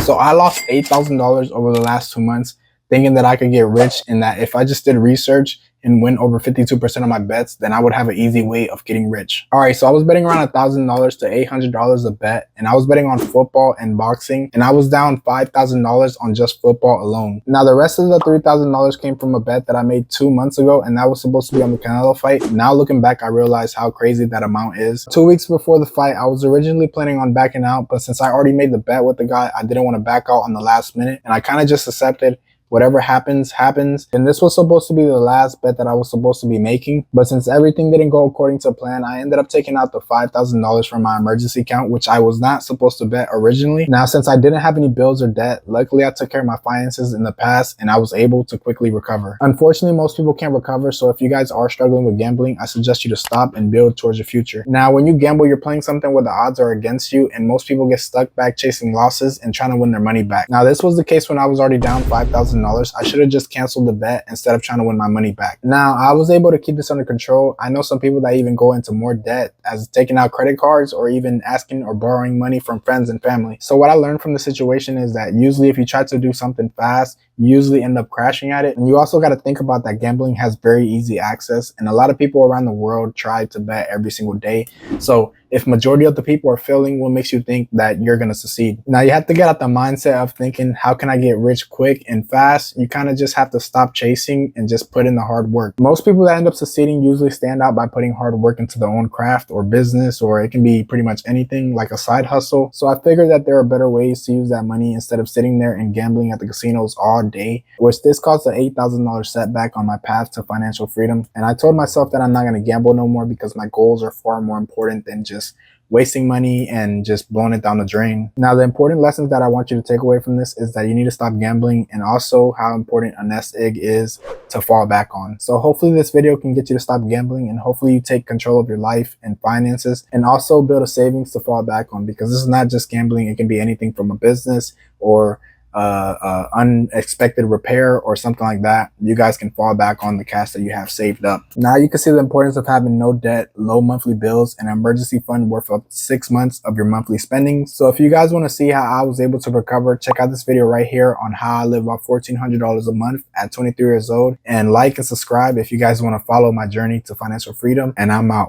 So I lost $8,000 over the last 2 months thinking that I could get rich and that if I just did research and win over 52% of my bets, then I would have an easy way of getting rich. All right, so I was betting around $1,000 to $800 a bet, and I was betting on football and boxing, and I was down $5,000 on just football alone. Now, the rest of the $3,000 came from a bet that I made 2 months ago, and that was supposed to be on the Canelo fight. Now, looking back, I realized how crazy that amount is. 2 weeks before the fight, I was originally planning on backing out, but since I already made the bet with the guy, I didn't want to back out on the last minute, and I kind of just accepted whatever happens, happens. And this was supposed to be the last bet that I was supposed to be making. But since everything didn't go according to plan, I ended up taking out the $5,000 from my emergency account, which I was not supposed to bet originally. Now, since I didn't have any bills or debt, luckily I took care of my finances in the past and I was able to quickly recover. Unfortunately, most people can't recover. So if you guys are struggling with gambling, I suggest you to stop and build towards your future. Now, when you gamble, you're playing something where the odds are against you, and most people get stuck back chasing losses and trying to win their money back. Now, this was the case when I was already down $5,000. I should have just canceled the bet instead of trying to win my money back. Now, I was able to keep this under control. I know some people that even go into more debt as taking out credit cards or even asking or borrowing money from friends and family. So what I learned from the situation is that usually if you try to do something fast, you usually end up crashing at it. And you also got to think about that gambling has very easy access, and a lot of people around the world try to bet every single day. So if majority of the people are failing, what makes you think that you're going to succeed? Now, you have to get out the mindset of thinking, how can I get rich quick and fast? You kind of just have to stop chasing and just put in the hard work. Most people that end up succeeding usually stand out by putting hard work into their own craft or business, or it can be pretty much anything like a side hustle. So I figured that there are better ways to use that money instead of sitting there and gambling at the casinos all day, which this caused an $8,000 setback on my path to financial freedom. And I told myself that I'm not going to gamble no more because my goals are far more important than just wasting money and just blowing it down the drain. Now, the important lessons that I want you to take away from this is that you need to stop gambling, and also how important a nest egg is to fall back on. So hopefully this video can get you to stop gambling, and hopefully you take control of your life and finances, and also build a savings to fall back on, because this is not just gambling. It can be anything from a business or unexpected repair or something like that. You guys can fall back on the cash that you have saved up. Now you can see the importance of having no debt, low monthly bills, and an emergency fund worth up to 6 months of your monthly spending. So if you guys want to see how I was able to recover, check out this video right here on how I live off $1,400 a month at 23 years old, and like and subscribe if you guys want to follow my journey to financial freedom. And I'm out.